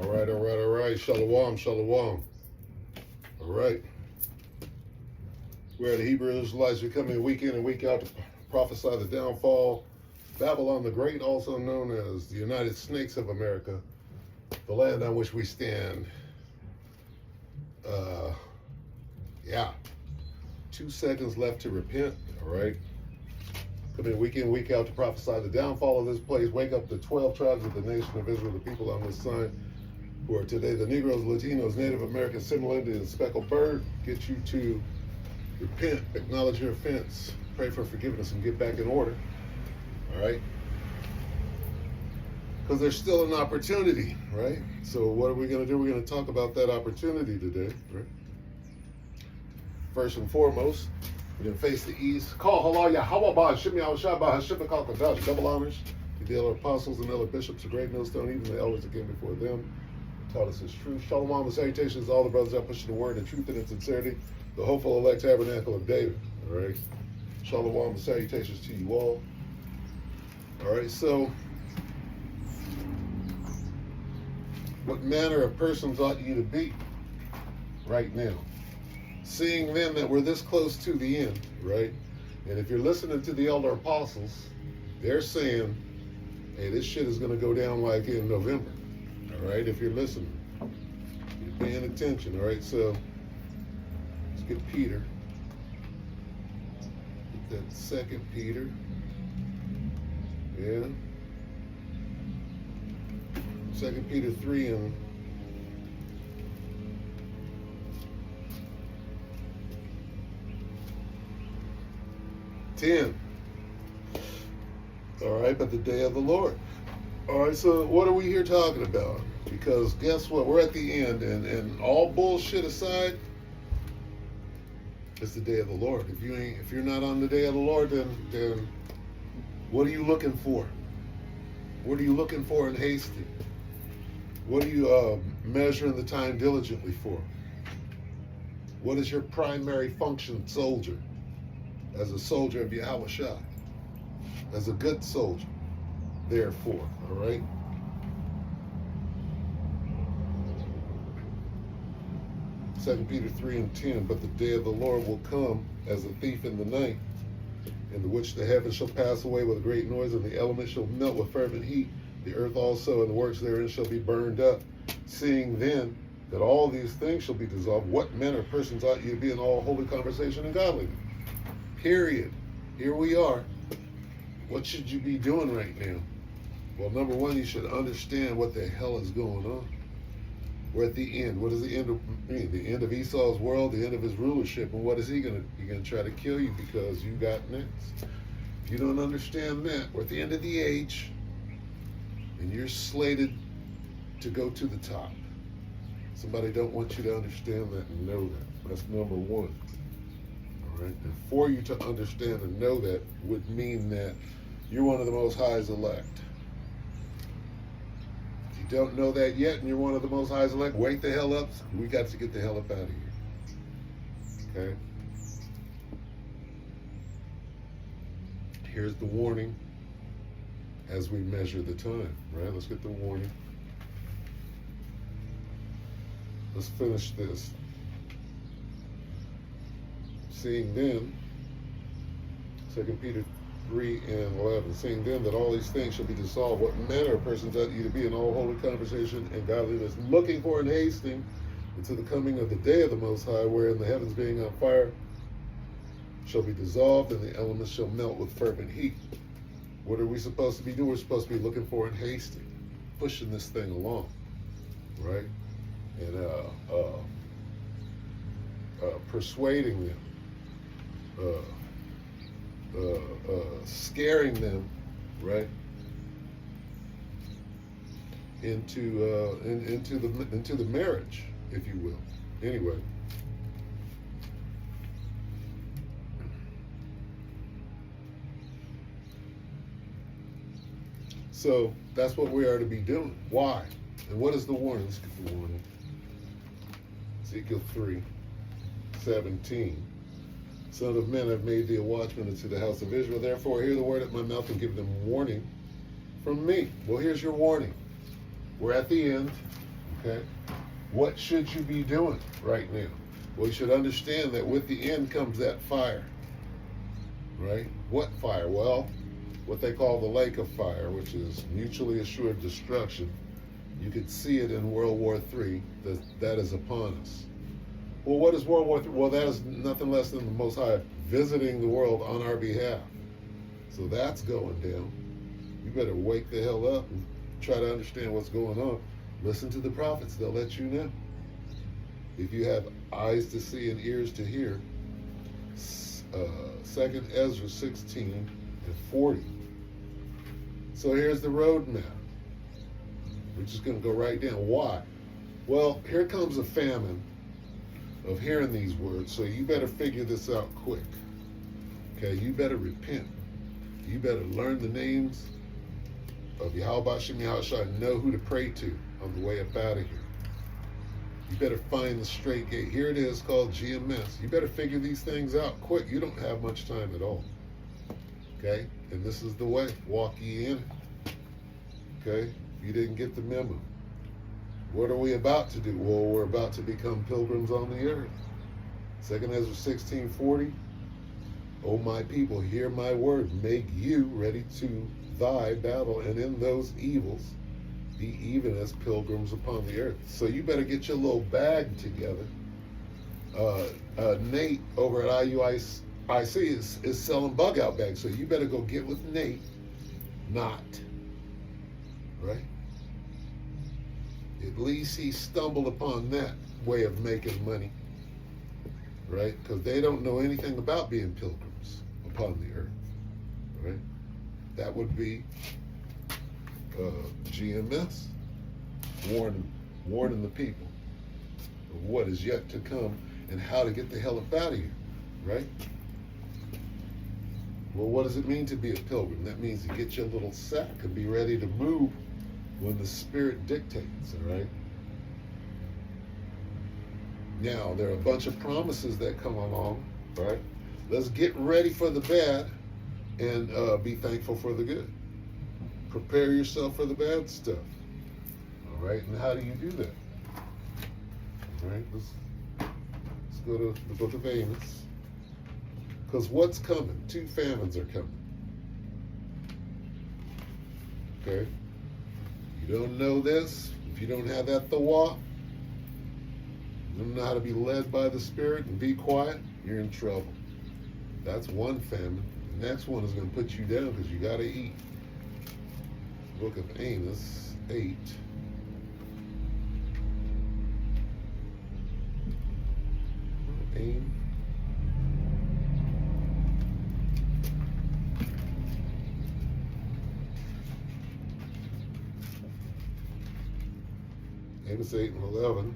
All right. Shalom, shalom. All right. We're the Hebrew Israelites. We come in week in and week out to prophesy the downfall. Babylon the Great, also known as the United Snakes of America, the land on which we stand. Yeah. 2 seconds left to repent. All right. Come in, week out to prophesy the downfall of this place. Wake up the 12 tribes of the nation of Israel, the people on this sign, who are today the Negroes, Latinos, Native Americans, Seminole Indians, Speckled Bird. Get you to repent, acknowledge your offense, pray for forgiveness, and get back in order. All right? Because there's still an opportunity, right? So what are we going to do? We're going to talk about that opportunity today, right? First and foremost, we're going to face the east. Call halal Yahweh Shimei Al-Shabbat Hashem Kadash. Double honors to the elder apostles and elder bishops, the great millstone, even the elders that came before them, taught us his truth. Shalom and salutations to all the brothers out pushing the word in truth and in sincerity, the hopeful elect tabernacle of David. All right. Shalom and salutations to you all. All right. So, what manner of persons ought you to be right now? Seeing then that we're this close to the end, right? And if you're listening to the elder apostles, they're saying, hey, this shit is going to go down like in November, all right? If you're listening, you're paying attention, all right? So let's get Peter. Get that second Peter. Yeah. 2 Peter 3 and 10. All right, but the day of the Lord. All right, so what are we here talking about? Because guess what? We're at the end, and all bullshit aside, it's the day of the Lord. If you're not on the day of the Lord, then what are you looking for? What are you looking for in hasty? What are you measuring the time diligently for? What is your primary function, soldier? As a soldier of Yahweh Shai, as a good soldier, therefore, all right? Second Peter 3 and 10, but the day of the Lord will come as a thief in the night, in which the heavens shall pass away with a great noise, and the elements shall melt with fervent heat. The earth also and the works therein shall be burned up. Seeing then that all these things shall be dissolved, what manner of persons ought you to be in all holy conversation and godliness? Period. Here we are. What should you be doing right now? Well, number one, you should understand what the hell is going on. We're at the end. What does the end mean? The end of Esau's world, the end of his rulership. And what is he going to? He's going to try to kill you because you got next. If you don't understand that, we're at the end of the age, and you're slated to go to the top. Somebody don't want you to understand that and know that. That's number one. Right? And for you to understand and know that would mean that you're one of the Most High's elect. If you don't know that yet and you're one of the Most High's elect, wake the hell up. We got to get the hell up out of here. Okay? Here's the warning as we measure the time. Right? Let's get the warning. Let's finish this. Seeing then, 2 Peter 3 and 11, seeing then that all these things shall be dissolved, what manner of persons ought you to be in all holy conversation and godliness, looking for and hasting unto the coming of the day of the Most High, wherein the heavens being on fire shall be dissolved, and the elements shall melt with fervent heat. What are we supposed to be doing? We're supposed to be looking for and hasting, pushing this thing along, right? And persuading them. Scaring them, right, into the marriage, if you will. Anyway, so that's what we are to be doing. Why? And what is the warning? Let's get the warning. Ezekiel 3:17. Son of men, I've made thee a watchman unto the house of Israel. Therefore, hear the word at my mouth and give them warning from me. Well, here's your warning. We're at the end. Okay? What should you be doing right now? Well, you should understand that with the end comes that fire. Right? What fire? Well, what they call the lake of fire, which is mutually assured destruction. You could see it in World War III, that is upon us. Well, what is World War III? Well, that is nothing less than the Most High visiting the world on our behalf. So that's going down. You better wake the hell up and try to understand what's going on. Listen to the prophets, they'll let you know. If you have eyes to see and ears to hear, 2nd Ezra 16 and 40. So here's the roadmap. We're just going to go right down. Why? Well, here comes a famine of hearing these words, so you better figure this out quick. Okay, you better repent. You better learn the names of Yahweh Shem Yahushua and know who to pray to on the way up out of here. You better find the straight gate. Here it is, called GMS. You better figure these things out quick. You don't have much time at all. Okay? And this is the way. Walk ye in it. Okay? You didn't get the memo. What are we about to do? Well, we're about to become pilgrims on the earth. 2nd Ezra 16:40. O my people, hear my word. Make you ready to thy battle, and in those evils be even as pilgrims upon the earth. So you better get your little bag together. Nate over at IUIC is selling bug out bags. So you better go get with Nate, not. Right? At least he stumbled upon that way of making money. Right? Because they don't know anything about being pilgrims upon the earth. Right? That would be GMS, warning the people of what is yet to come and how to get the hell up out of here, right? Well, what does it mean to be a pilgrim? That means you get your little sack and be ready to move when the Spirit dictates, all right? Now, there are a bunch of promises that come along, right? Let's get ready for the bad and be thankful for the good. Prepare yourself for the bad stuff. All right, and how do you do that? All right, let's go to the book of Amos. Because what's coming? 2 famines are coming. Okay? You don't know this, if you don't have that thawah, you don't know how to be led by the Spirit and be quiet, you're in trouble. That's one famine. The next one is going to put you down because you got to eat. Book of Amos 8. Amos 8 and 11.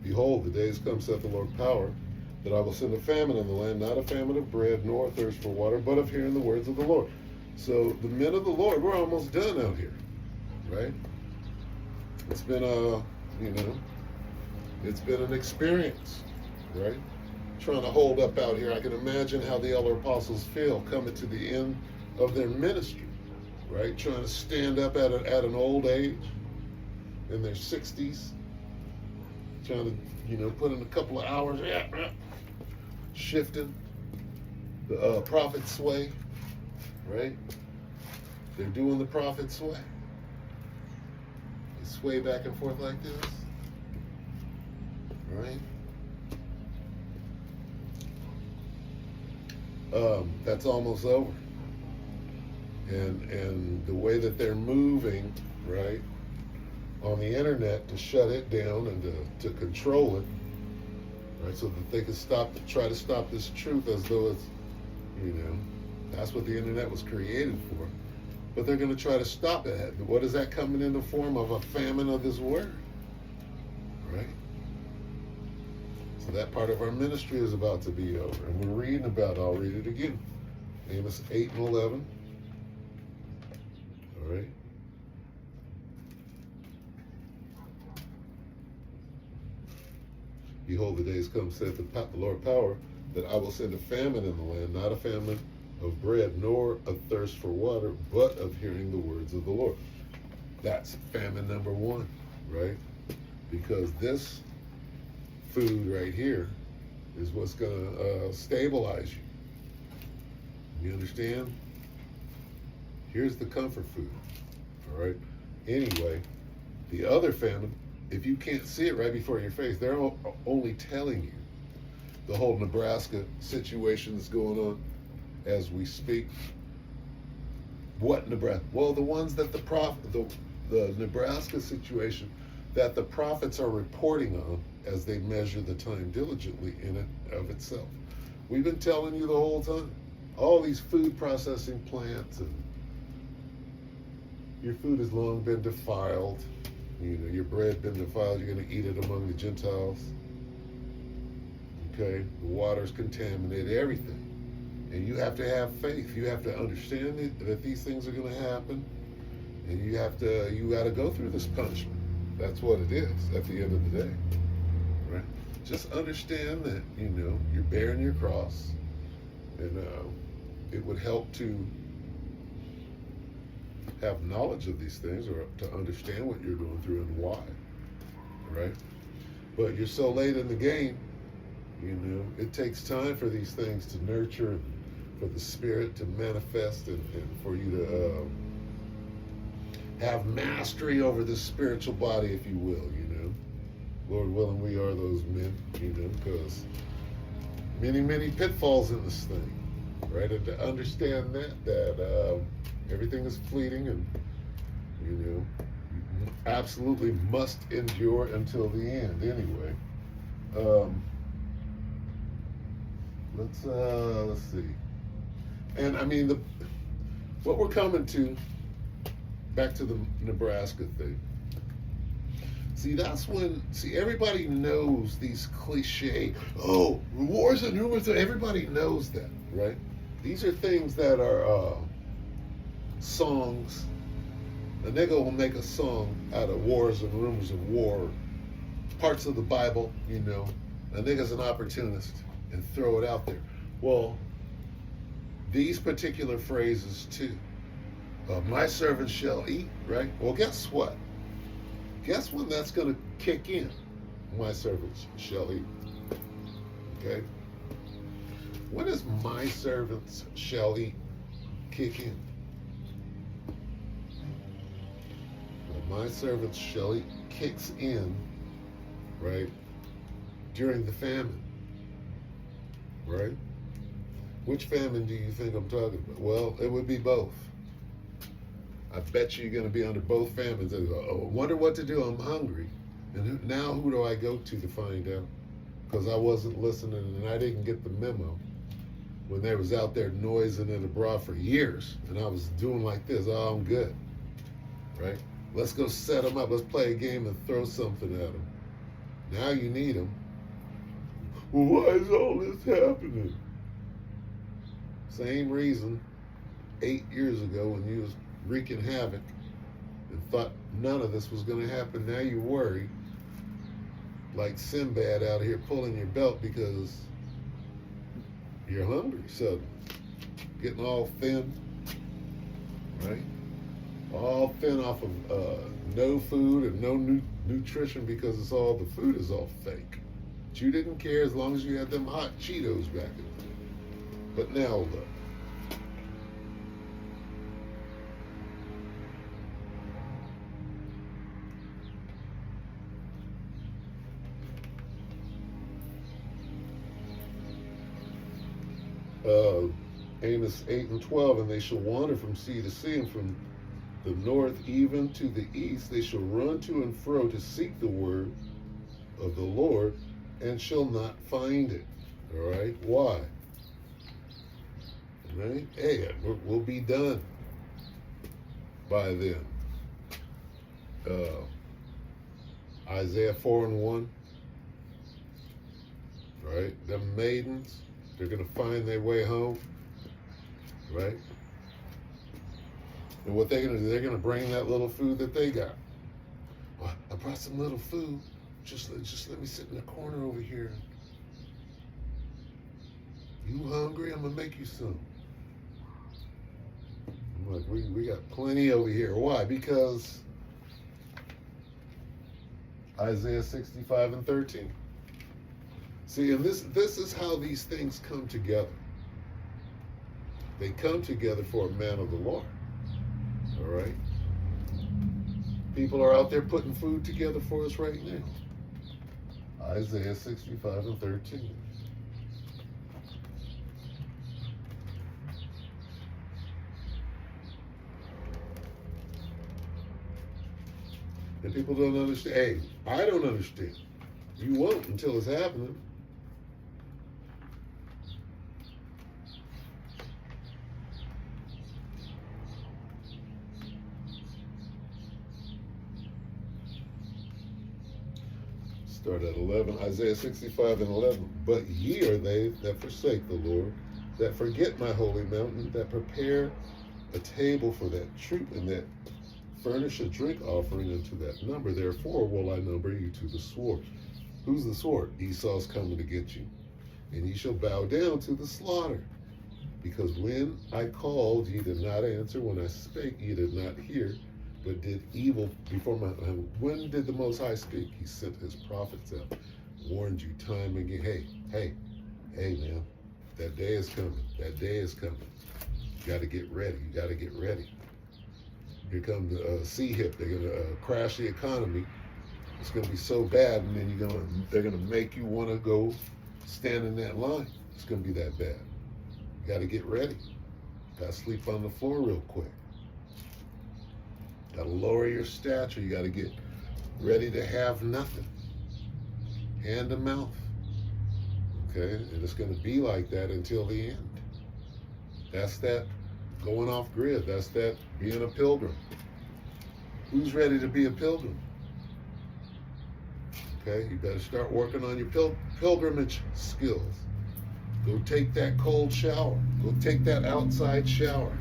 Behold, the days come, saith the Lord power, that I will send a famine in the land, not a famine of bread, nor a thirst for water, but of hearing the words of the Lord. So the men of the Lord, we're almost done out here, right? It's been it's been an experience, right? Trying to hold up out here. I can imagine how the elder apostles feel coming to the end of their ministry, right? Trying to stand up at an old age, in their 60s, trying to, put in a couple of hours, shifting the prophet's way, right? They're doing the prophet's way. They sway back and forth like this, right? That's almost over. And the way that they're moving, right, on the internet to shut it down and to control it, right, so that they can try to stop this truth as though it's, that's what the internet was created for. But they're going to try to stop it. What is that coming in the form of? A famine of His word, right? So that part of our ministry is about to be over. And we're reading about it. I'll read it again. Amos 8 and 11. All right. Behold, the days come, saith the Lord power, that I will send a famine in the land, not a famine of bread, nor a thirst for water, but of hearing the words of the Lord. That's famine number one, right? Because this food right here is what's going to stabilize you. You understand? Here's the comfort food, all right? Anyway, the other famine, if you can't see it right before your face, they're only telling you the whole Nebraska situation that's going on as we speak. What Nebraska? Well, the ones that the Nebraska situation that the prophets are reporting on as they measure the time diligently in it of itself. We've been telling you the whole time. All these food processing plants, and your food has long been defiled. You know, your bread been defiled. You're going to eat it among the Gentiles. Okay, the water's contaminated, everything. And you have to have faith. You have to understand that these things are going to happen, and you got to go through this punishment. That's what it is at the end of the day, right? Just understand that, you know, you're bearing your cross, and it would help to have knowledge of these things, or to understand what you're going through and why, right? But you're so late in the game, you know, it takes time for these things to nurture, and for the spirit to manifest, and for you to have mastery over this spiritual body, if you will, you know. Lord willing, we are those men, you know, because many pitfalls in this thing, right? And to understand that everything is fleeting, and, you know, you absolutely must endure until the end anyway. Let's see. And I mean, what we're coming to, back to the Nebraska thing. See, that's when, everybody knows these cliche, wars and rumors, everybody knows that, right? These are things that are songs. A nigga will make a song out of wars and rumors of war, parts of the Bible, you know. A nigga's an opportunist and throw it out there. Well, these particular phrases too. My servants shall eat, right? Well, guess what? Guess when that's going to kick in? My servants shall eat. Okay? When does my servants shall eat kick in? Well, my servants shall eat kicks in, right, during the famine, right? Which famine do you think I'm talking about? Well, it would be both. I bet you're going to be under both famines. I wonder what to do. I'm hungry. And now who do I go to find out? Because I wasn't listening, and I didn't get the memo when they was out there noising it abroad for years. And I was doing like this. Oh, I'm good. Right? Let's go set them up. Let's play a game and throw something at them. Now you need them. Well, why is all this happening? Same reason 8 years ago when you was wreaking havoc and thought none of this was going to happen. Now you worry like Sinbad out here pulling your belt because you're hungry suddenly, getting all thin, right? All thin off of no food and no nutrition because the food is all fake. But you didn't care as long as you had them hot Cheetos back in the day. But now look. Amos 8 and 12, and they shall wander from sea to sea, and from the north even to the east. They shall run to and fro to seek the word of the Lord, and shall not find it. All right? Why? All right? Hey, we'll be done by then. Isaiah 4 and 1. Right? Them maidens, they're going to find their way home. Right? And what they're going to do, they're going to bring that little food that they got. Well, I brought some little food. Just let me sit in the corner over here. You hungry? I'm going to make you some. Look, we got plenty over here. Why? Because Isaiah 65 and 13. See, and this is how these things come together. They come together for a man of the Lord. All right? People are out there putting food together for us right now. Isaiah 65 and 13. And people don't understand. Hey, I don't understand. You won't until it's happening. Start at 11, Isaiah 65 and 11. But ye are they that forsake the Lord, that forget my holy mountain, that prepare a table for that troop, and that furnish a drink offering unto that number. Therefore will I number you to the sword. Who's the sword? Esau's coming to get you. And ye shall bow down to the slaughter. Because when I called, ye did not answer. When I spake, ye did not hear, but did evil before my... When did the Most High speak? He sent his prophets out, warned you time and again. Hey, man, that day is coming. That day is coming. You got to get ready. You got to get ready. Here comes the C-HIP. They're going to crash the economy. It's going to be so bad, and then they're going to make you want to go stand in that line. It's going to be that bad. You got to get ready. Got to sleep on the floor real quick. Got to lower your stature. You got to get ready to have nothing. Hand to mouth. Okay? And it's going to be like that until the end. That's that going off grid. That's that being a pilgrim. Who's ready to be a pilgrim? Okay? You better start working on your pilgrimage skills. Go take that cold shower. Go take that outside shower.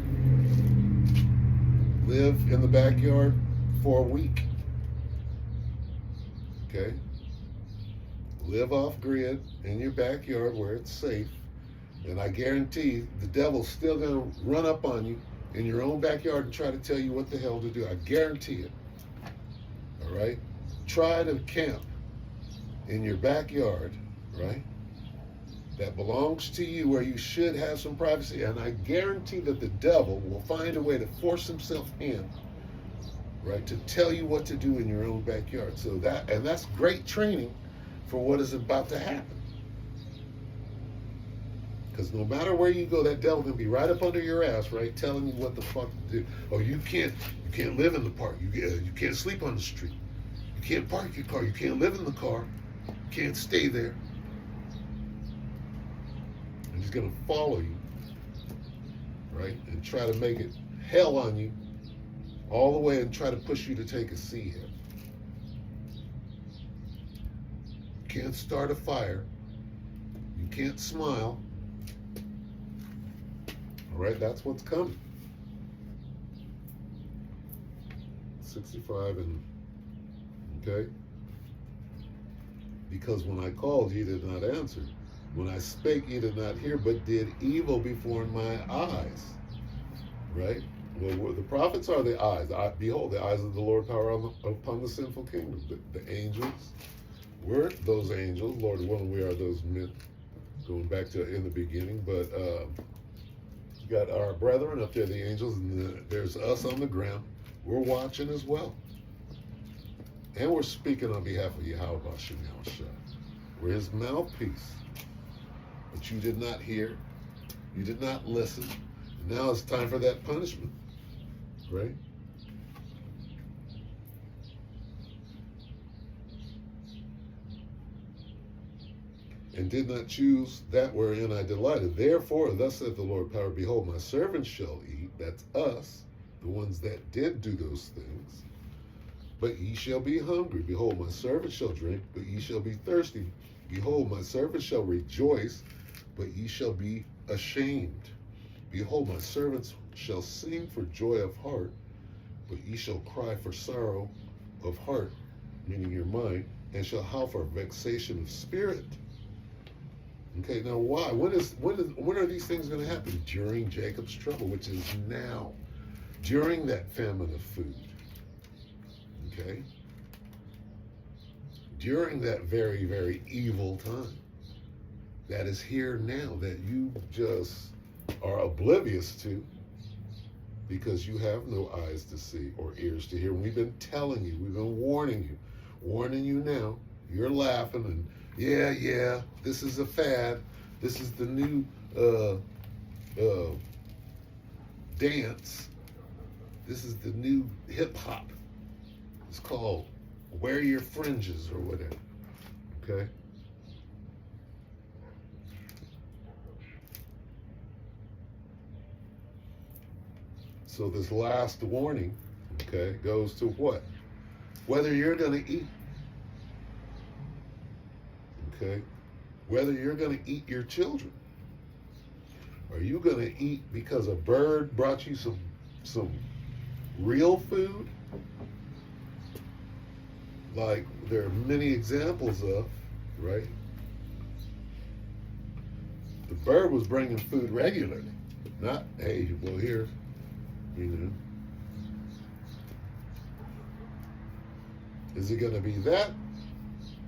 Live in the backyard for a week. Okay? Live off grid in your backyard where it's safe. And I guarantee the devil's still going to run up on you in your own backyard and try to tell you what the hell to do. I guarantee it. All right? Try to camp in your backyard, right? That belongs to you, where you should have some privacy. And I guarantee that the devil will find a way to force himself in, right, to tell you what to do in your own backyard. So that's great training for what is about to happen. Because no matter where you go, that devil can be right up under your ass, right, telling you what the fuck to do. Oh, you can't live in the park. You can't sleep on the street. You can't park your car. You can't live in the car. You can't stay there. And he's going to follow you, right, and try to make it hell on you all the way and try to push you to take a C-HIP. You can't start a fire. You can't smile. All right, that's what's coming. 65 and, okay? Because when I called, ye did not answer. When I spake, ye did not hear, but did evil before my eyes. Right? Well, the prophets are the eyes. Behold, the eyes of the Lord power upon the sinful kingdom. The angels, we're those angels. Lord willing, we are those men. Going back to in the beginning, but you got our brethren up there, the angels, and there's us on the ground. We're watching as well. And we're speaking on behalf of Yahweh Bashem Yahushua. We're his mouthpiece. But you did not hear. You did not listen. And now it's time for that punishment. Right? And did not choose that wherein I delighted. Therefore, thus saith the Lord power, behold, my servants shall eat. That's us, the ones that did do those things. But ye shall be hungry. Behold, my servants shall drink, but ye shall be thirsty. Behold, my servants shall rejoice, but ye shall be ashamed. Behold, my servants shall sing for joy of heart, but ye shall cry for sorrow of heart, meaning your mind, and shall howl for vexation of spirit. Okay, now why? When are these things going to happen? During Jacob's trouble, which is now. during that famine of food, okay? During that very, very evil time that is here now that you just are oblivious to because you have no eyes to see or ears to hear. We've been telling you, we've been warning you now. You're laughing and yeah, this is a fad. This is the new dance. This is the new hip hop. It's called Wear Your Fringes or whatever. Okay? So this last warning, okay, goes to what? Whether you're going to eat. Okay? Whether you're going to eat your children. Are you going to eat because a bird brought you some real food? Like there are many examples of, right? The bird was bringing food regularly. Not, hey, well, here, you know. Is it going to be that?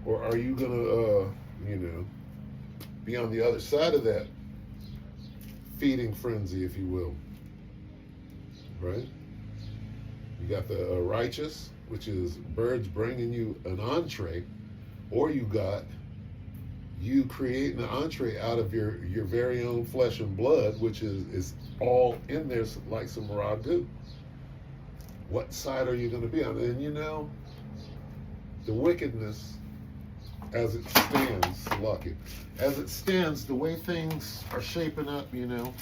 Or are you going to, be on the other side of that feeding frenzy, if you will? Right? You got the righteous, which is birds bringing you an entree, or you got you creating an entree out of your very own flesh and blood, which is all in there like some ragu. What side are you going to be on? And the wickedness as it stands, lucky. As it stands, the way things are shaping up, the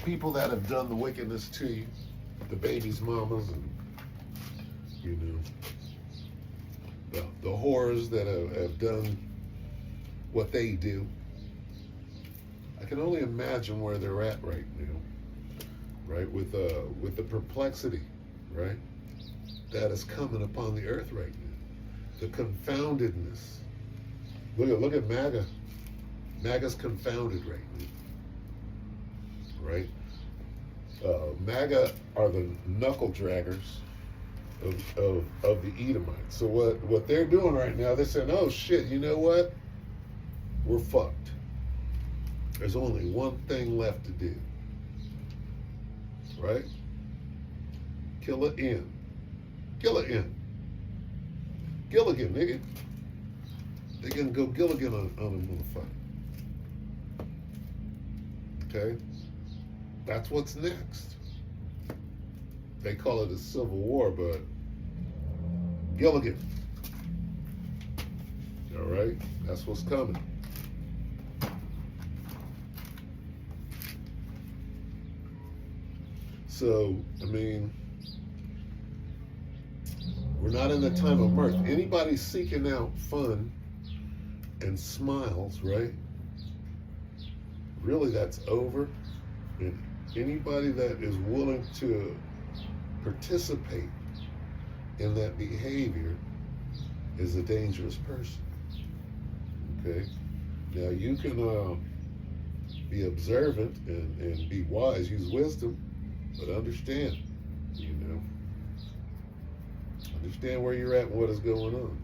people that have done the wickedness to you, the babies' mamas, and the whores that have done what they do. I can only imagine where they're at right now, right? With the perplexity, right, that is coming upon the earth right now. The confoundedness. Look at MAGA. MAGA's confounded right now, right? MAGA are the knuckle draggers of the Edomites. So what they're doing right now, they're saying, oh shit, you know what? We're fucked. There's only one thing left to do. Right? Kill it in. Kill it in. Gilligan, nigga. They're gonna go Gilligan on a motherfucker. Okay? That's what's next. They call it a civil war, but Gilligan. All right? That's what's coming. So, we're not in the time of mirth. Anybody seeking out fun and smiles, right? Really, that's over. And anybody that is willing to participate in that behavior is a dangerous person. Okay? Now, you can be observant and be wise, use wisdom, but understand, understand where you're at and what is going on.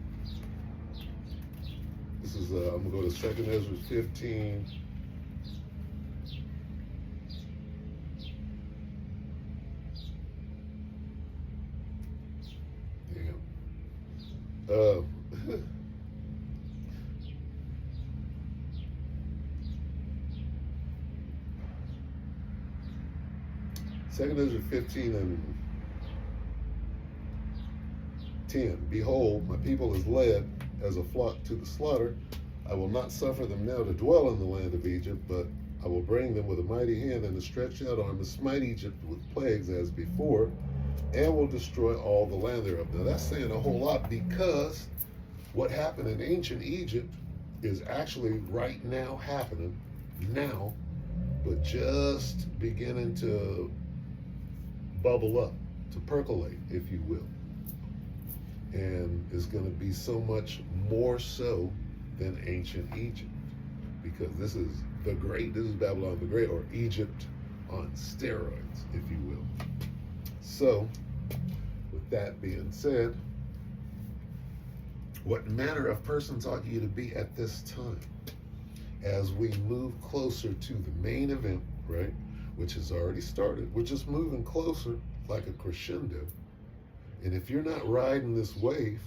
This is, I'm going to go to 2nd Ezra 15. Second Ezra 15 and 10. Behold, my people is led as a flock to the slaughter. I will not suffer them now to dwell in the land of Egypt, but I will bring them with a mighty hand and a stretched out arm and smite Egypt with plagues as before, and will destroy all the land thereof. Now that's saying a whole lot, because what happened in ancient Egypt is actually right now happening now, but just beginning to bubble up, to percolate, if you will. And it's going to be so much more so than ancient Egypt, because this is Babylon the Great, or Egypt on steroids, if you will. So, with that being said, what manner of persons ought you to be at this time? As we move closer to the main event, right, which has already started, we're just moving closer like a crescendo. And if you're not riding this wave,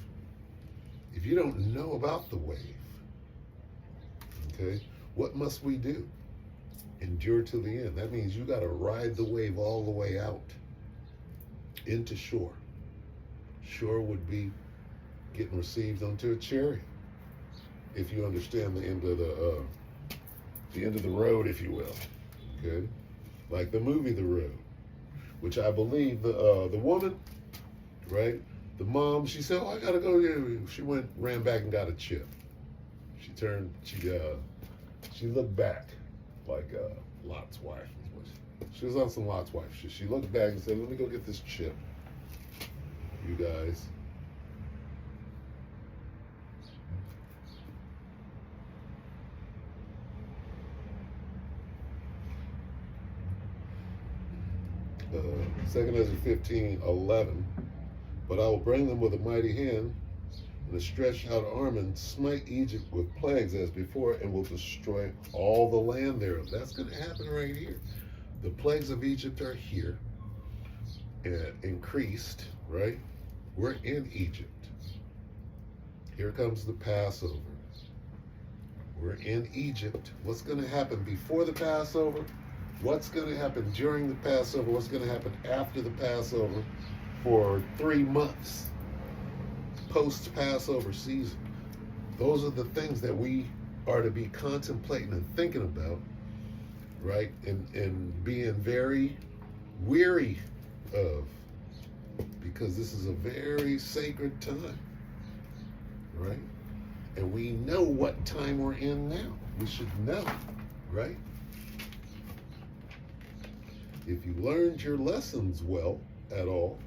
if you don't know about the wave, okay, what must we do? Endure to the end. That means you got to ride the wave all the way out into shore. Shore would be getting received onto a chariot, if you understand the end of the road, if you will. Okay, like the movie The Road, which I believe the woman, right, the mom, she said, "Oh, I gotta go there." She ran back and got a chip. She looked back like Lot's wife. She was on some Lot's wife. She looked back and said, "Let me go get this chip, you guys." Second Ezra 15:11. But I will bring them with a mighty hand and a stretched out arm and smite Egypt with plagues as before, and will destroy all the land thereof. That's going to happen right here. The plagues of Egypt are here and increased, right? We're in Egypt. Here comes the Passover. We're in Egypt. What's going to happen before the Passover? What's going to happen during the Passover? What's going to happen after the Passover for 3 months post-Passover season? Those are the things that we are to be contemplating and thinking about, right? And being very weary of, because this is a very sacred time, right? And we know what time we're in now. We should know, right? If you learned your lessons well at all,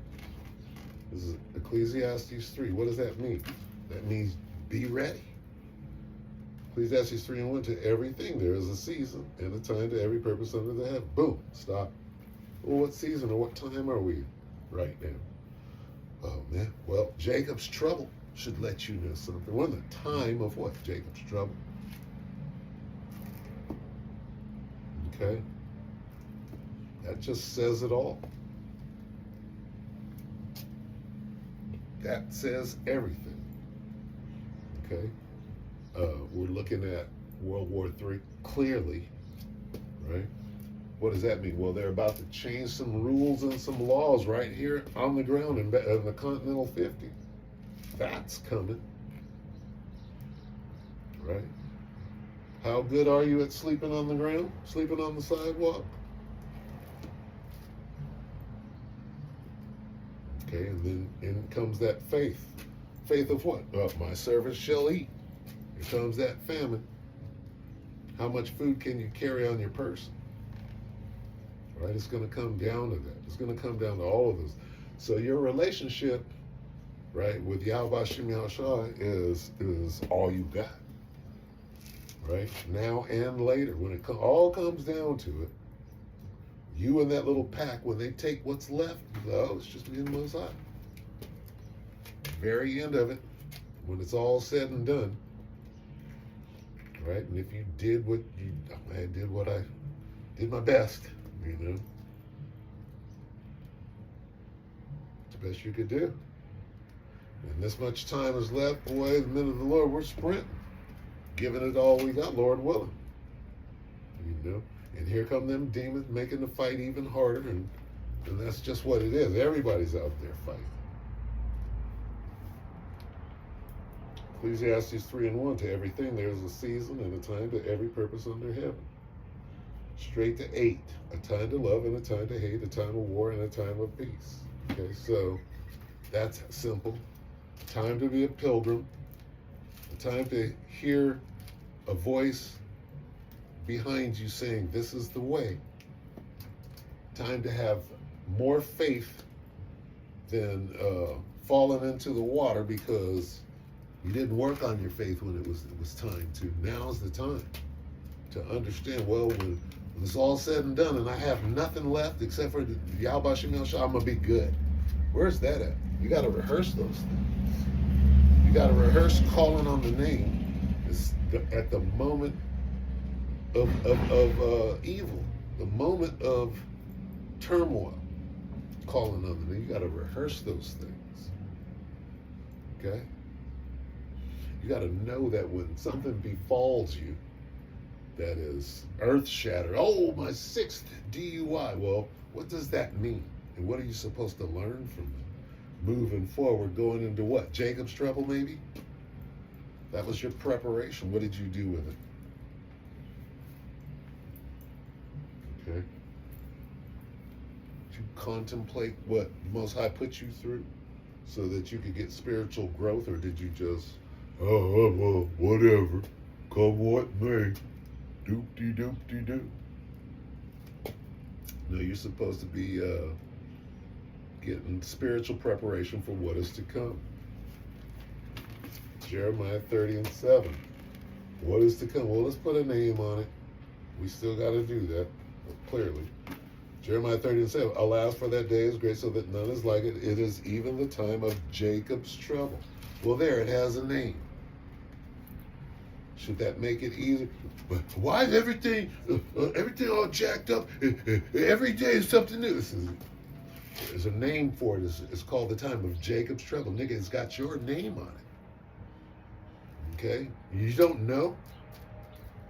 this is Ecclesiastes 3. What does that mean? That means be ready. Ecclesiastes 3:1, to everything there is a season and a time to every purpose under the heaven. Boom, stop. Well, what season or what time are we right now? Oh, man. Well, Jacob's trouble should let you know something. We're in the time of what? Jacob's trouble. Okay? That just says it all. That says everything. Okay? We're looking at World War III clearly, right? What does that mean? Well, they're about to change some rules and some laws right here on the ground in the Continental 50. That's coming, right? How good are you at sleeping on the ground, sleeping on the sidewalk? Okay, and then in comes that faith. Faith of what? Well, my servants shall eat. Here comes that famine. How much food can you carry on your person? Right? It's going to come down to that. It's going to come down to all of this. So your relationship, right, with Yahweh Shem Yahushua is all you got. Right? Now and later. When it all comes down to it, you and that little pack, when they take what's left, oh, it's just me and the Most High. Very end of it, when it's all said and done, right? And if you did I did my best, you know. It's the best you could do. And this much time is left, boy, the men of the Lord, we're sprinting, giving it all we got, Lord willing. You know. And here come them demons making the fight even harder, and that's just what it is. Everybody's out there fighting. Ecclesiastes 3:1, to everything there is a season and a time to every purpose under heaven. Straight to 8, a time to love and a time to hate, a time of war and a time of peace. Okay, so that's simple. Time to be a pilgrim, a time to hear a voice behind you saying, this is the way. Time to have more faith than falling into the water because you didn't work on your faith when it was time to. Now's the time to understand, well, When it's all said and done and I have nothing left except for the Yahweh Shem Shah, I'm going to be good. Where's that at? You got to rehearse those things. You got to rehearse calling on the name at the moment of evil, the moment of turmoil, calling on the name. You got to rehearse those things. Okay? You got to know that when something befalls you that is earth-shattering, oh, my 6th DUI. Well, what does that mean? And what are you supposed to learn from it? Moving forward, going into what? Jacob's trouble, maybe? That was your preparation. What did you do with it? Okay? Did you contemplate what the Most High put you through so that you could get spiritual growth, or did you just, well, whatever, come what may, doop-de-doop-de-doo? No, you're supposed to be getting spiritual preparation for what is to come. Jeremiah 30:7. What is to come? Well, let's put a name on it. We still got to do that, clearly. Jeremiah 30:7. Alas, for that day is great, so that none is like it. It is even the time of Jacob's trouble. Well, there, it has a name. Should that make it easier? But why is everything all jacked up? Every day is something new. There's a name for it. It's called the time of Jacob's trouble. Nigga, it's got your name on it. Okay? You don't know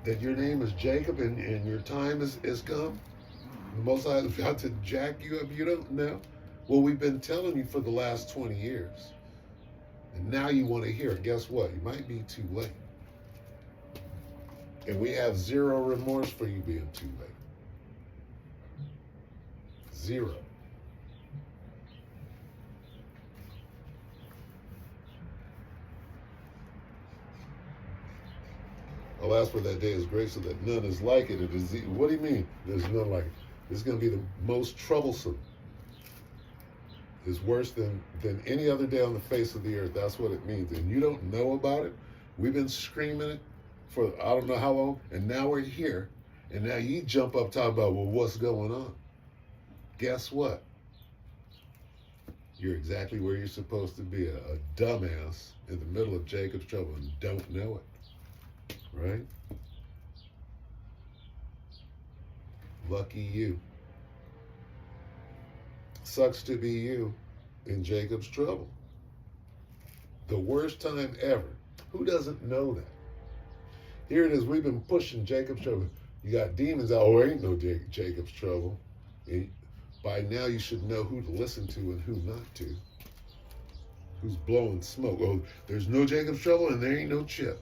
that your name is Jacob and your time is come? The Most High is about to jack you up. You don't know? Well, we've been telling you for the last 20 years. And now you want to hear it. Guess what? You might be too late. And we have zero remorse for you being too late. Zero. Alas, for that day is great, so that none is like it. What do you mean there's none like it? It's going to be the most troublesome. It's worse than any other day on the face of the earth. That's what it means. And you don't know about it. We've been screaming it for I don't know how long, and now we're here. And now you jump up talking about, well, what's going on? Guess what? You're exactly where you're supposed to be, a dumbass in the middle of Jacob's trouble and don't know it. Right? Lucky you. Sucks to be you in Jacob's trouble. The worst time ever. Who doesn't know that? Here it is. We've been pushing Jacob's trouble. You got demons out. Oh, ain't no Jacob's trouble. And by now you should know who to listen to and who not to. Who's blowing smoke. Oh, there's no Jacob's trouble and there ain't no chip.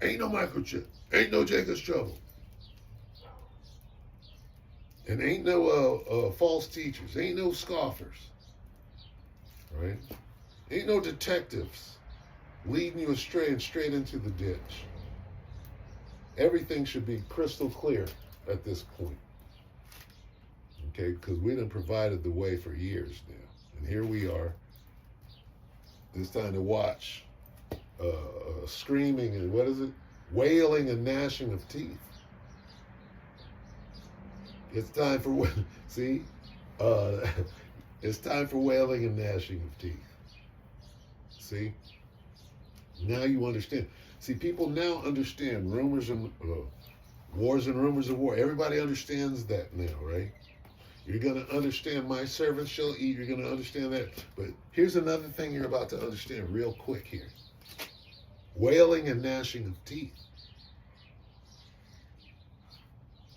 Ain't no microchip. Ain't no Jacob's trouble. And ain't no false teachers. Ain't no scoffers. Right? Ain't no detectives leading you astray and straight into the ditch. Everything should be crystal clear at this point. Okay? Because we done provided the way for years now. And here we are. It's time to watch screaming and what is it? Wailing and gnashing of teeth. It's time for, see? It's time for wailing and gnashing of teeth. See? Now you understand. See, people now understand rumors and wars and rumors of war. Everybody understands that now, right? You're going to understand my servants shall eat. You're going to understand that. But here's another thing you're about to understand real quick here. Wailing and gnashing of teeth.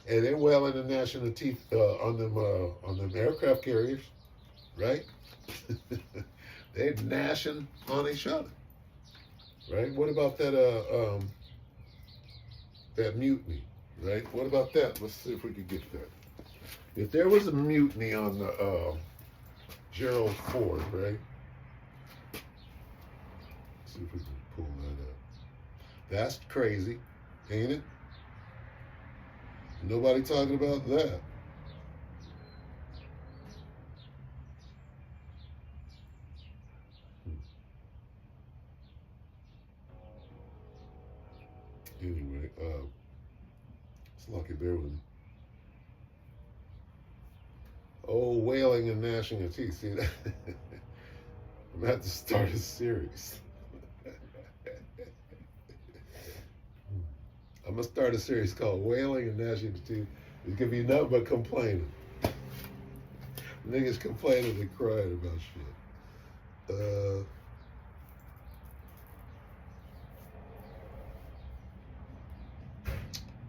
And they're wailing and gnashing of teeth on them aircraft carriers, right? They're gnashing on each other, right? What about that that mutiny, right? What about that? Let's see if we can get that. If there was a mutiny on the Gerald Ford, right? Let's see if we can pull that up. That's crazy, ain't it? Nobody talking about that. Anyway, it's lucky, bear with me. Oh, wailing and gnashing of teeth. See that? I'm gonna have to start a series. I'm gonna start a series called Wailing and Gnashing of Teeth. It's gonna be nothing but complaining. Niggas complaining and crying about shit.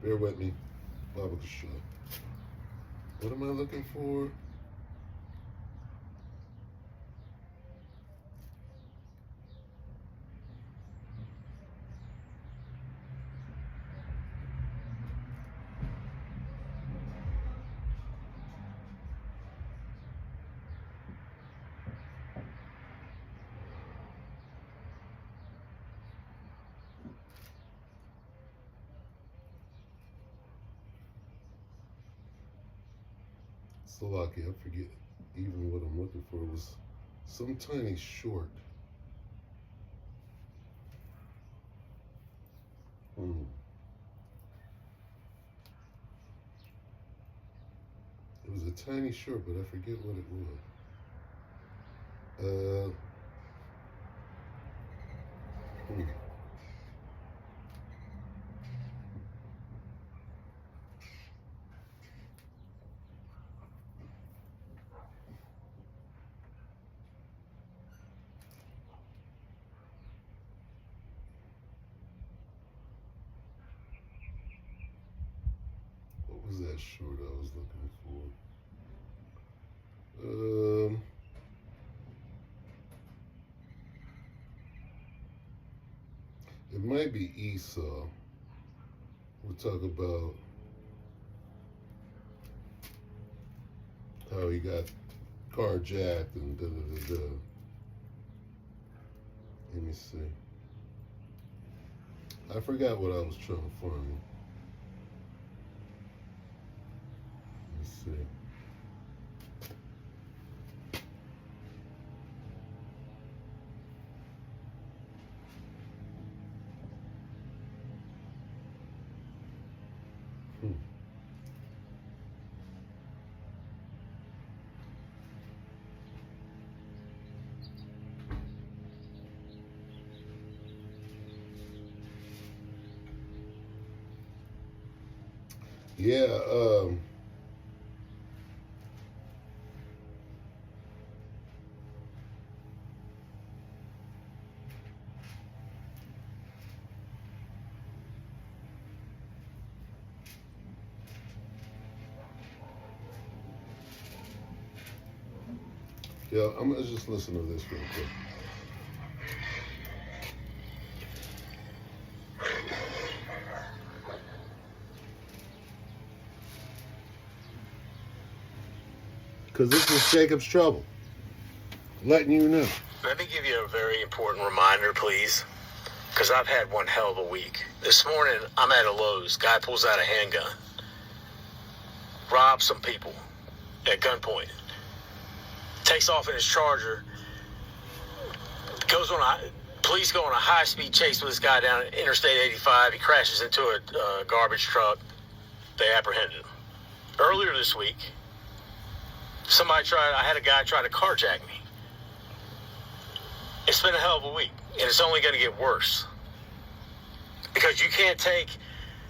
Bear with me. Baba Kasha. What am I looking for? Salaki, I forget even what I'm looking for. It was some tiny short. It was a tiny short, but I forget what it was. What was that short I was looking for? It might be Esau. We'll talk about how he got carjacked and da da da da. Let me see. I forgot what I was trying to find. Let's see. Yeah, I'm gonna just listen to this real quick. Because this is Jacob's Trouble. Letting you know. Let me give you a very important reminder, please, because I've had one hell of a week. This morning, I'm at a Lowe's. Guy pulls out a handgun, robs some people at gunpoint, takes off in his Charger, police go on a high-speed chase with this guy down Interstate 85. He crashes into a garbage truck. They apprehended him. Earlier this week, I had a guy try to carjack me. It's been a hell of a week, and it's only going to get worse. Because you can't take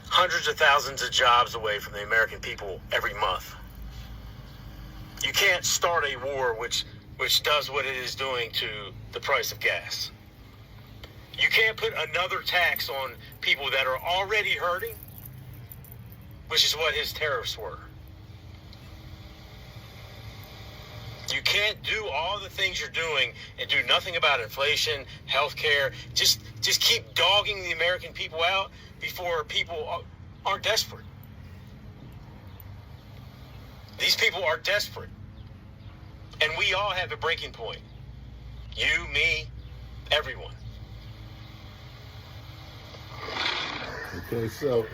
hundreds of thousands of jobs away from the American people every month. You can't start a war which does what it is doing to the price of gas. You can't put another tax on people that are already hurting, which is what his tariffs were. You can't do all the things you're doing and do nothing about inflation, healthcare. Just keep dogging the American people out before people are desperate. These people are desperate. And we all have a breaking point. You, me, everyone. Okay, so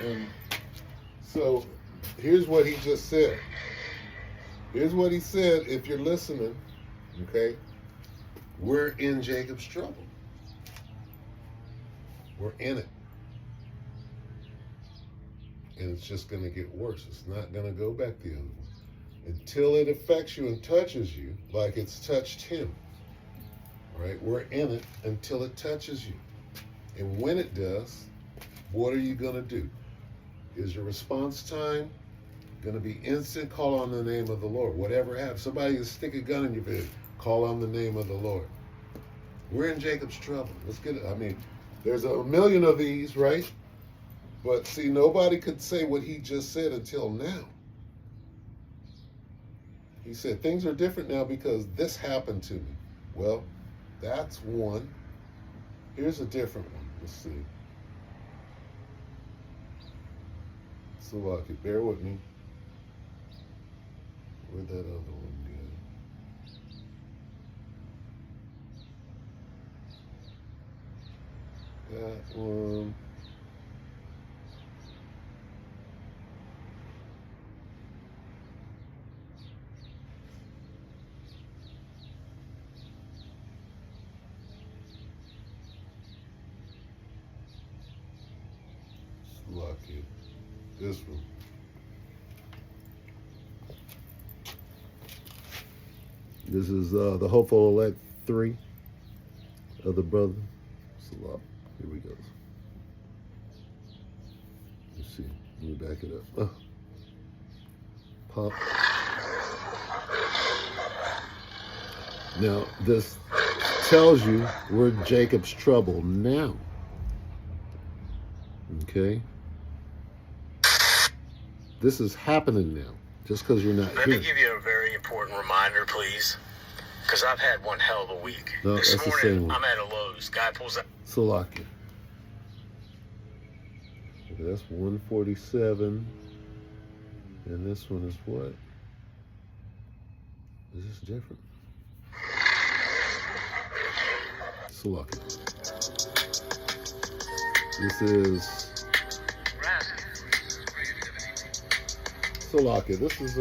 here's what he just said. Here's what he said, if you're listening, okay? We're in Jacob's trouble. We're in it. And it's just going to get worse. It's not going to go back the other way. until it affects you and touches you like it's touched him. Right? We're in it until it touches you. And when it does, what are you going to do? Is your response time going to be instant? Call on the name of the Lord. Whatever happens, somebody will stick a gun in your head, call on the name of the Lord. We're in Jacob's trouble. Let's get it. I mean, there's a million of these, right? But see, nobody could say what he just said until now. He said, things are different now because this happened to me. Well, that's one. Here's a different one. Let's see. So, bear with me. Where'd that other one go? That one. Lucky. This one. This is the Hopeful Elect 3 of the brother. Salak. Here we go. Let's see. Let me back it up. Pop. Now, this tells you we're in Jacob's trouble now. Okay? This is happening now, just because you're not Let here. me give you a very important reminder, please, because I've had one hell of a week. No, this that's the morning, same one. I'm at a Lowe's. Guy pulls up. Salakia. Okay, that's 147. And this one is what? Is this different? Salakia. This is Salakia. This is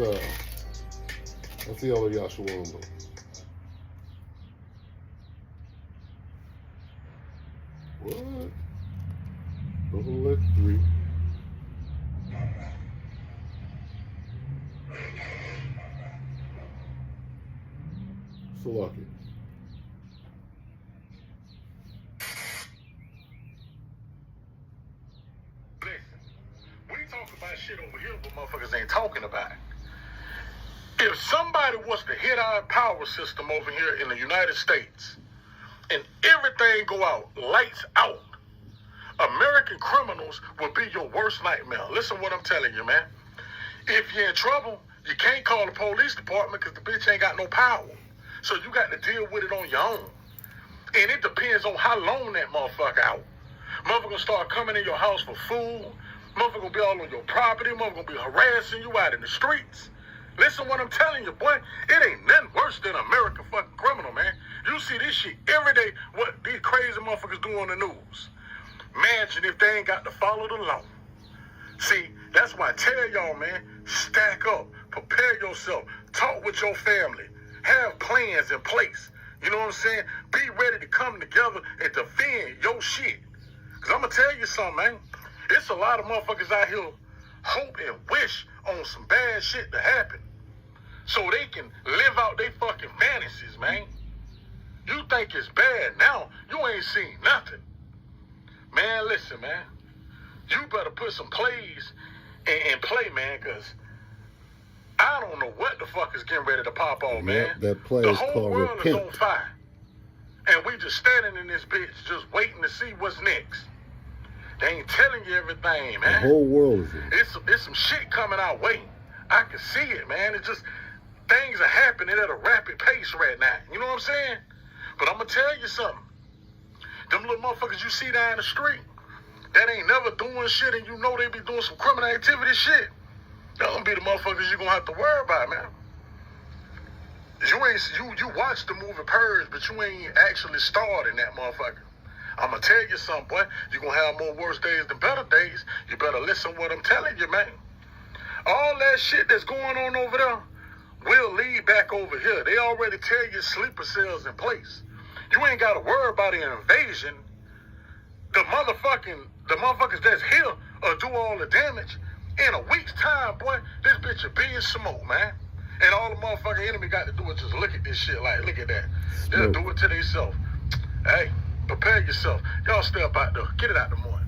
that's the other Yahshua. What? Elect 3. Salakia. About shit over here, but motherfuckers ain't talking about it. If somebody was to hit our power system over here in the United States and everything go out, lights out, American criminals would be your worst nightmare. Listen what I'm telling you, man. If you're in trouble, you can't call the police department because the bitch ain't got no power. So you got to deal with it on your own. And it depends on how long that motherfucker out. Motherfucker gonna start coming in your house for food. Motherfucker gonna be all on your property. Motherfucker gonna be harassing you out in the streets. Listen what I'm telling you, boy. It ain't nothing worse than American fucking criminal, man. You see this shit every day, what these crazy motherfuckers do on the news. Imagine if they ain't got to follow the law. See, that's why I tell y'all, man, stack up, prepare yourself, talk with your family, have plans in place. You know what I'm saying? Be ready to come together and defend your shit. Because I'm going to tell you something, man. It's a lot of motherfuckers out here hope and wish on some bad shit to happen so they can live out their fucking fantasies, man. You think it's bad now. You ain't seen nothing. Man, listen, man. You better put some plays in play, man, because I don't know what the fuck is getting ready to pop off, man. That play the is whole called world repent. is on fire. And we just standing in this bitch just waiting to see what's next. They ain't telling you everything, man. The whole world is in. It's some shit coming our way. I can see it, man. It's just things are happening at a rapid pace right now. You know what I'm saying? But I'm going to tell you something. Them little motherfuckers you see down the street that ain't never doing shit and you know they be doing some criminal activity shit, they're going to be the motherfuckers you're going to have to worry about, man. You watch the movie Purge, but you ain't actually starred in that motherfucker. I'm going to tell you something, boy. You're going to have more worse days than better days. You better listen to what I'm telling you, man. All that shit that's going on over there will lead back over here. They already tell you sleeper cells in place. You ain't got to worry about an invasion. The motherfuckers that's here will do all the damage. In a week's time, boy, this bitch will be in smoke, man. And all the motherfucking enemy got to do is just look at this shit like, look at that. They'll do it to themselves. Hey, prepare yourself. Y'all stay up out there. Get it out the morning.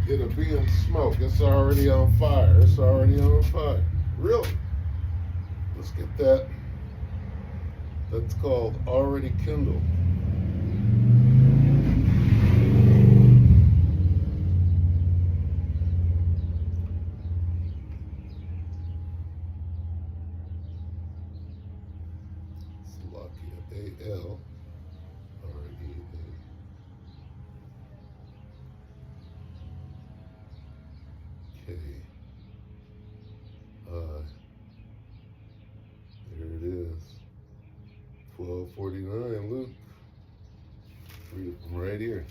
It'll be in smoke. It's already on fire. It's already on fire. Really? Let's get that. That's called already kindled. Slovakia, A-L. There it is. 12:49, Luke. Read it from right here.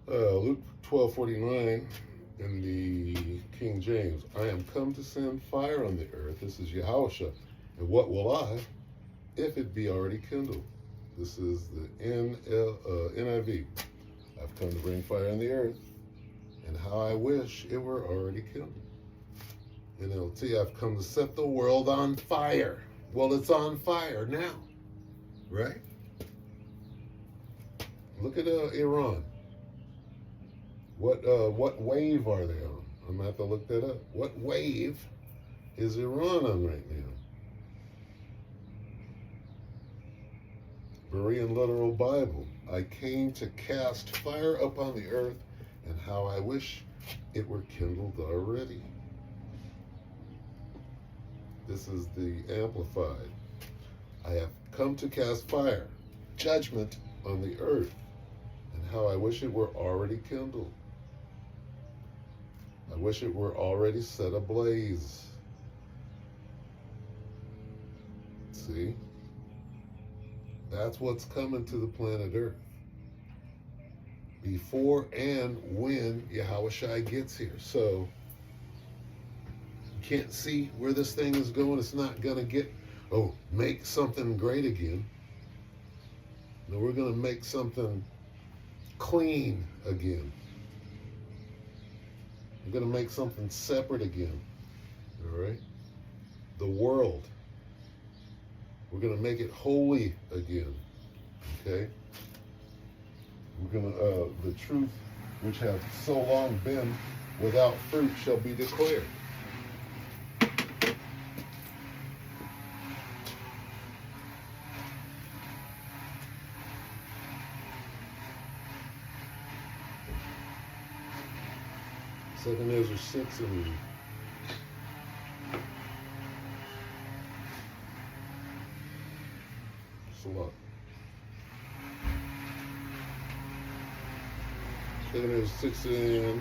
Luke 12:49 in the King James. I am come to send fire on the earth. This is Yahushua. And what will I, if it be already kindled? This is the NIV. I've come to bring fire on the earth, and how I wish it were already kindled. NLT, I've come to set the world on fire. Well, it's on fire now, right? Look at Iran. What wave are they on? I'm gonna have to look that up. What wave is Iran on right now? Berean Literal Bible. I came to cast fire upon the earth, and how I wish it were kindled already. This is the Amplified. I have come to cast fire, judgment on the earth, and how I wish it were already kindled. I wish it were already set ablaze. See? That's what's coming to the planet Earth. Before and when Yahushua gets here. So, you can't see where this thing is going. It's not going to make something great again. No, we're going to make something clean again. We're going to make something separate again. All right? The world. We're going to make it holy again. Okay? We're going to, the truth which hath so long been without fruit shall be declared. Second Ezra 6 and Salah. Second Ezra 6 and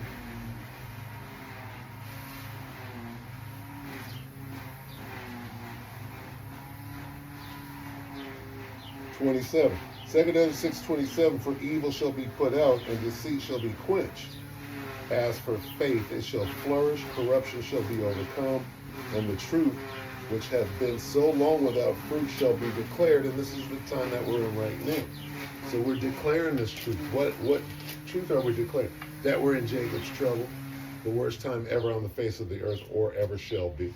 27. Second Ezra 6:27. For evil shall be put out, and deceit shall be quenched. As for faith, it shall flourish, corruption shall be overcome, and the truth, which hath been so long without fruit, shall be declared. And this is the time that we're in right now. So we're declaring this truth. What truth are we declaring? That we're in Jacob's trouble, the worst time ever on the face of the earth, or ever shall be.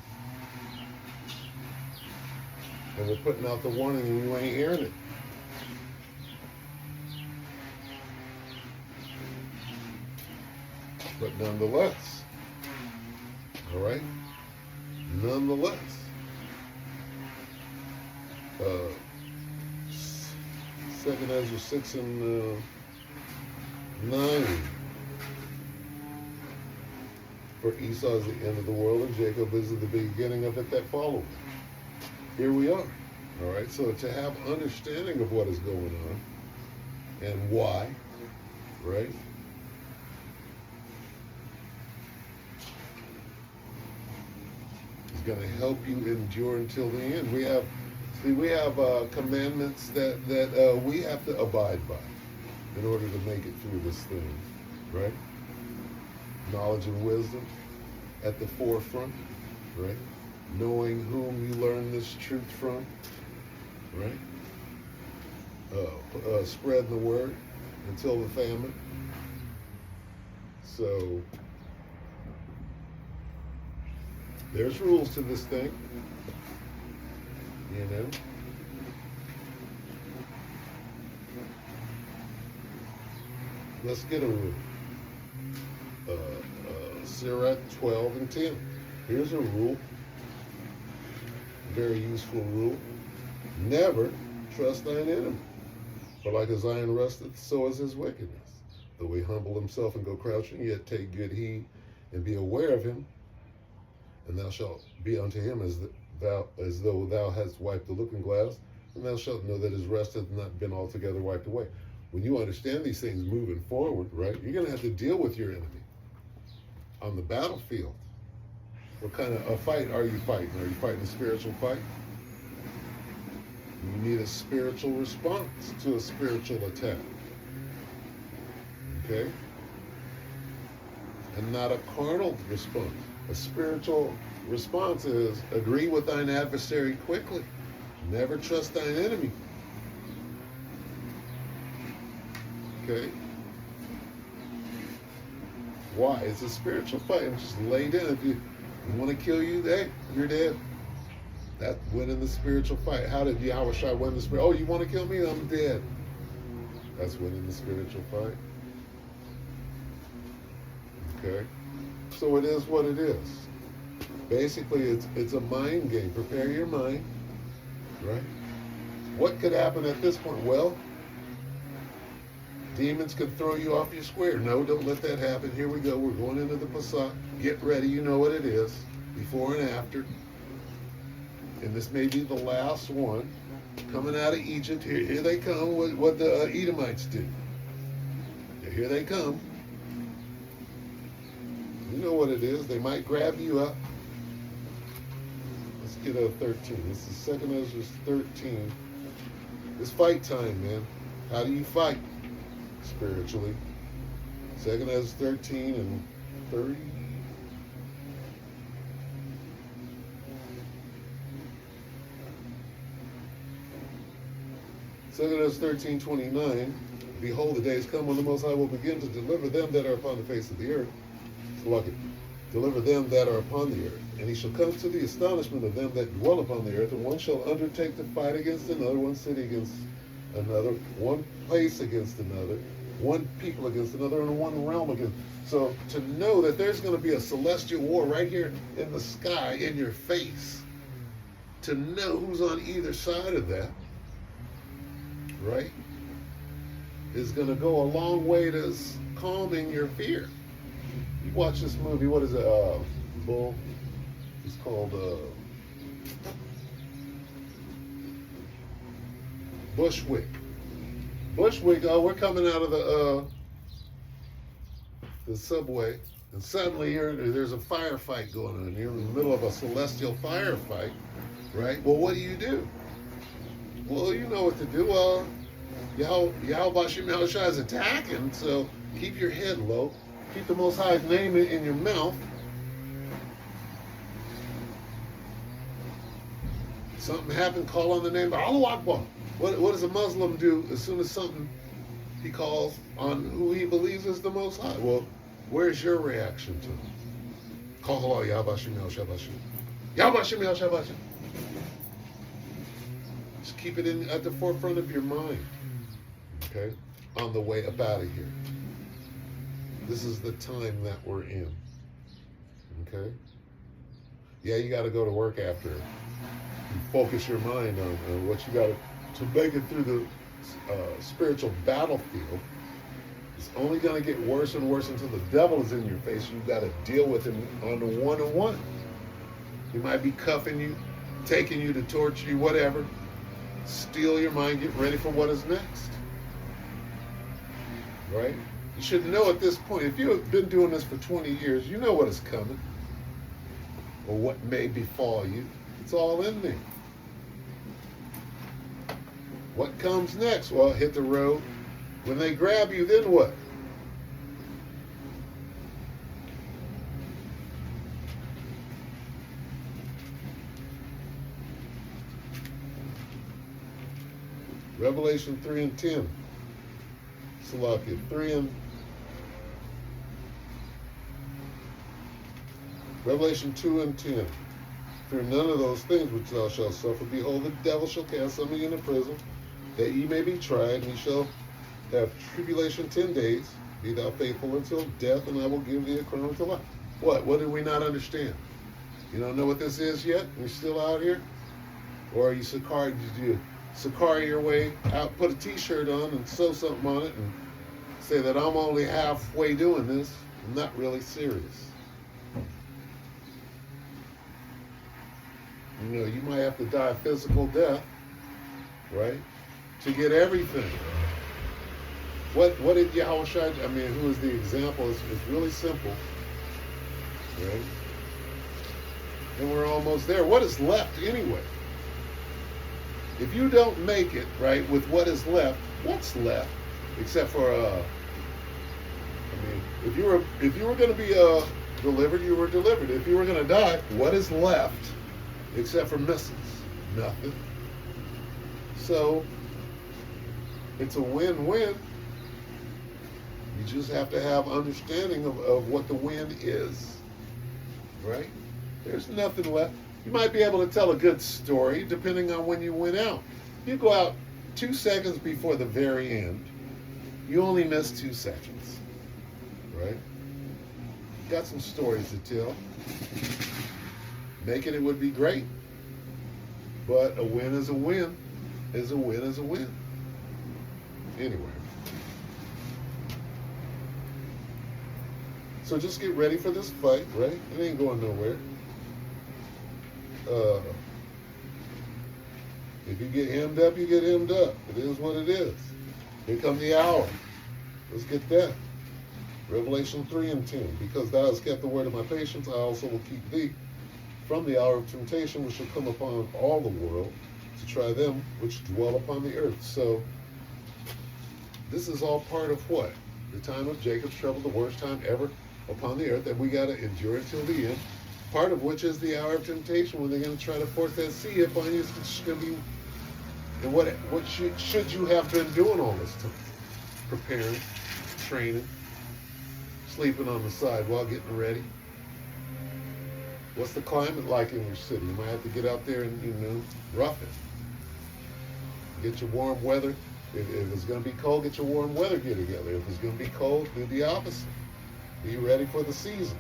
And we're putting out the warning, and you ain't hearing it. But nonetheless, all right, nonetheless, Second Ezra 6 and 9. For Esau is the end of the world, and Jacob is the beginning of it that followed. Here we are, all right. So to have understanding of what is going on and why, right? Going to help you endure until the end. We have commandments that we have to abide by in order to make it through this thing, right? Knowledge and wisdom at the forefront, right? Knowing whom you learn this truth from, right? Spreading the word until the famine. So There's rules to this thing. You know? Let's get a rule. Sirach 12 and 10. Here's a rule. Very useful rule. Never trust thine enemy. For like as iron rusteth, so is his wickedness. Though he humble himself and go crouching, yet take good heed and be aware of him. And thou shalt be unto him as though thou hadst wiped the looking glass, and thou shalt know that his rest hath not been altogether wiped away. When you understand these things moving forward, right, you're going to have to deal with your enemy on the battlefield. What kind of a fight are you fighting? Are you fighting a spiritual fight? You need a spiritual response to a spiritual attack. Okay? And not a carnal response. A spiritual response is agree with thine adversary quickly. Never trust thine enemy. Okay? Why? It's a spiritual fight. And just lay down. If you want to kill you, hey, you're dead. That's winning the spiritual fight. How did Yahushua win the spirit? Oh, you want to kill me? I'm dead. That's winning the spiritual fight. Okay? So it is what it is. Basically, it's a mind game. Prepare your mind. Right? What could happen at this point? Well, demons could throw you off your square. No, don't let that happen. Here we go. We're going into the Passat. Get ready. You know what it is. Before and after. And this may be the last one. Coming out of Egypt. Here they come. What the Edomites do. Here they come. You know what it is. They might grab you up. Let's get a 13. This is 2nd Ezra 13. It's fight time, man. How do you fight? Spiritually. 2nd Ezra 13 and 30. Second Ezra 13:29. Behold, the days come when the Most High will begin to deliver them that are upon the face of the earth. Look it. Deliver them that are upon the earth. And he shall come to the astonishment of them that dwell upon the earth, and one shall undertake to fight against another, one city against another, one place against another, one people against another, and one realm against. So to know that there's going to be a celestial war right here in the sky, in your face, to know who's on either side of that, right, is going to go a long way to calming your fear. You watch this movie, what is it, Bull? It's called Bushwick. Bushwick, we're coming out of the subway, and suddenly there's a firefight going on. You're in the middle of a celestial firefight, right? Well, what do? Well, you know what to do. Well, Yahweh Shem Yahushua is attacking, so keep your head low. Keep the Most High's name in your mouth. Something happened, call on the name of Allah Akbar. What does a Muslim do as soon as something he calls on who he believes is the Most High? Well, where's your reaction to it? Call Allah Yahweh Shem Yahushua Bashim. Yahweh Shem Yahushua Bashim. Just keep it at the forefront of your mind. Okay? On the way up out of here. This is the time that we're in. Okay? Yeah, you got to go to work after. You focus your mind on what you got to make it through the spiritual battlefield. It's only going to get worse and worse until the devil is in your face. You've got to deal with him on the one-on-one. He might be cuffing you, taking you to torture you, whatever. Steal your mind, get ready for what is next. Right? You should know at this point, if you've been doing this for 20 years, you know what is coming. Or what may befall you. It's all in there. What comes next? Well, hit the road. When they grab you, then what? Revelation 3 and 10. Salakia 3 and Revelation 2 and 10. Fear none of those things which thou shalt suffer. Behold, the devil shall cast some of you into prison, that ye may be tried, and ye shall have tribulation 10 days. Be thou faithful until death, and I will give thee a crown until life. What? What did we not understand? You don't know what this is yet? You're still out here? Or are you Sakari? Did you Sakari your way out, put a t-shirt on and sew something on it and say that I'm only halfway doing this? I'm not really serious. You know, you might have to die a physical death, right, to get everything. What did Yahushua, I mean, who is the example? It's really simple, right? And we're almost there. What is left anyway? If you don't make it, right, with what is left, what's left? Except for, I mean, if you were going to be delivered, you were delivered. If you were going to die, what is left? Except for missiles, nothing. So it's a win-win. You just have to have understanding of what the win is, right? There's nothing left. You might be able to tell a good story depending on when you went out. You go out 2 seconds before the very end, you only miss 2 seconds, right? Got some stories to tell. Making it would be great, but a win is a win, is a win is a win. Anyway. So just get ready for this fight, right? It ain't going nowhere. If you get hemmed up, you get hemmed up. It is what it is. Here come the hour. Let's get that. Revelation 3 and 10. Because thou hast kept the word of my patience, I also will keep thee from the hour of temptation which shall come upon all the world to try them which dwell upon the earth. So this is all part of what? The time of Jacob's trouble, the worst time ever upon the earth that we got to endure until the end. Part of which is the hour of temptation when they're going to try to force that sea upon you. It's going to be, and what should you have been doing all this time? Preparing, training, sleeping on the side while getting ready. What's the climate like in your city? You might have to get out there and, rough it. Get your warm weather. If it's going to be cold, get your warm weather gear together. If it's going to be cold, do the opposite. Be ready for the season.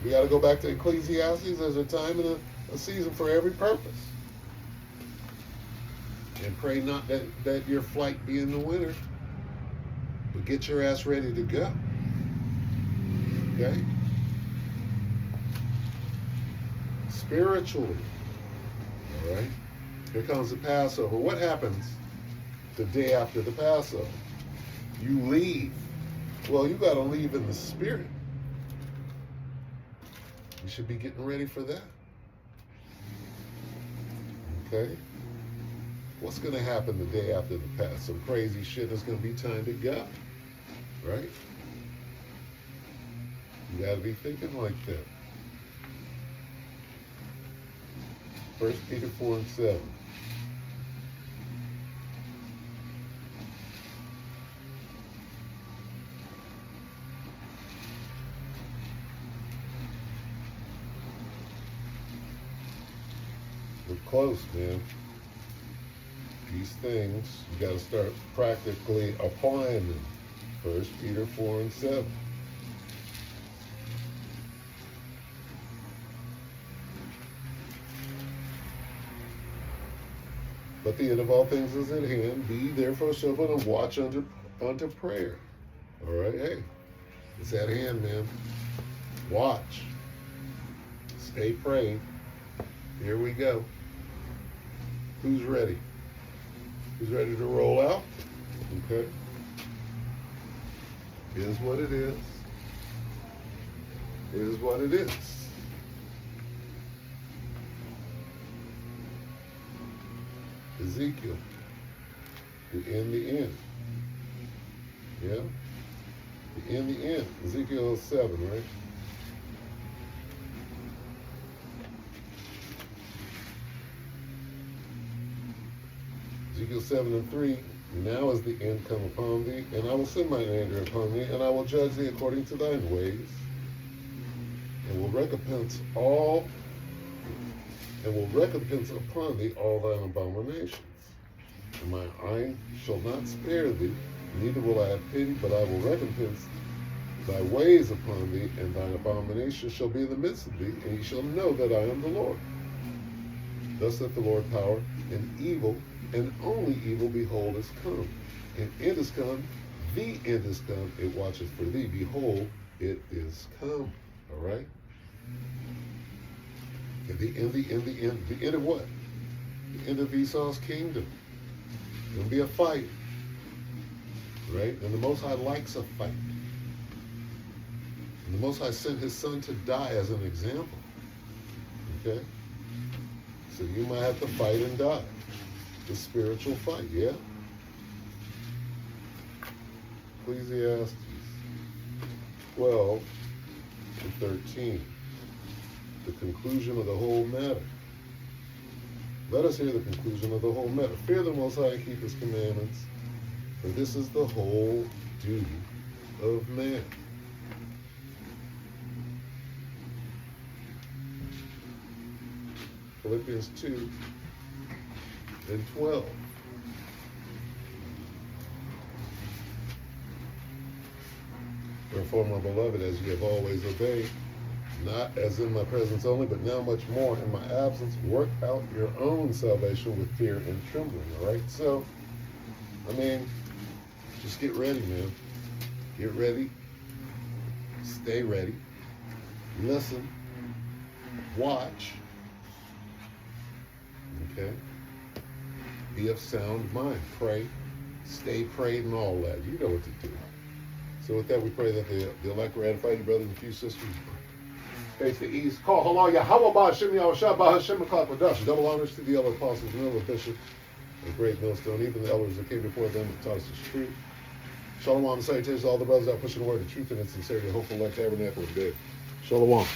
We got to go back to Ecclesiastes. There's a time and a season for every purpose. And pray not that your flight be in the winter, but get your ass ready to go. Okay? Spiritually. All right? Here comes the Passover. What happens the day after the Passover? You leave. Well, you got to leave in the spirit. You should be getting ready for that. Okay? What's going to happen the day after the Passover? Some crazy shit. There's going to be time to go. Right? You got to be thinking like that. 1 Peter 4 and 7. We're close, man. These things, you got to start practically applying them. 1 Peter 4 and 7. But the end of all things is at hand. Be therefore sober and watch unto prayer. All right, hey, it's at hand, man. Watch. Stay praying. Here we go. Who's ready? Who's ready to roll out? Okay. It is what it is. It is what it is. Ezekiel. The end. Yeah? The end. Ezekiel 7, right? Ezekiel 7 and 3, now is the end come upon thee, and I will send mine anger upon thee, and I will judge thee according to thine ways, and and will recompense upon thee all thine abominations. And my eye shall not spare thee, neither will I have pity, but I will recompense thy ways upon thee, and thine abominations shall be in the midst of thee, and ye shall know that I am the Lord. Thus saith the Lord power, and evil, and only evil, behold, is come. And end is come, the end is come, it watcheth for thee. Behold, it is come. All right? And the end of what? The end of Esau's kingdom. There'll be a fight. Right? And the Most High likes a fight. And the Most High sent his son to die as an example. Okay? So you might have to fight and die. The spiritual fight, yeah? Ecclesiastes 12 to 13. The conclusion of the whole matter. Let us hear the conclusion of the whole matter. Fear the Most High and keep his commandments, for this is the whole duty of man. Philippians 2 and 12. Wherefore, my beloved, as ye have always obeyed, not as in my presence only, but now much more in my absence, work out your own salvation with fear and trembling. All right? So, I mean, just get ready, man. Get ready. Stay ready. Listen. Watch. Okay? Be of sound mind. Pray. Stay prayed and all that. You know what to do. So with that, we pray that the elect will edify you, brothers and few sisters. Face the east. Call Halal Yahweh Ba'Hashem Yahushua Ba'Hashem Klapadash. Double honors to the elder apostles and elder bishop, the great millstone, even the elders that came before them that taught us the truth. Shalom and salutations to all the brothers that are pushing the word of truth and its sincerity, hopeful, like tabernacle of day. Shalom.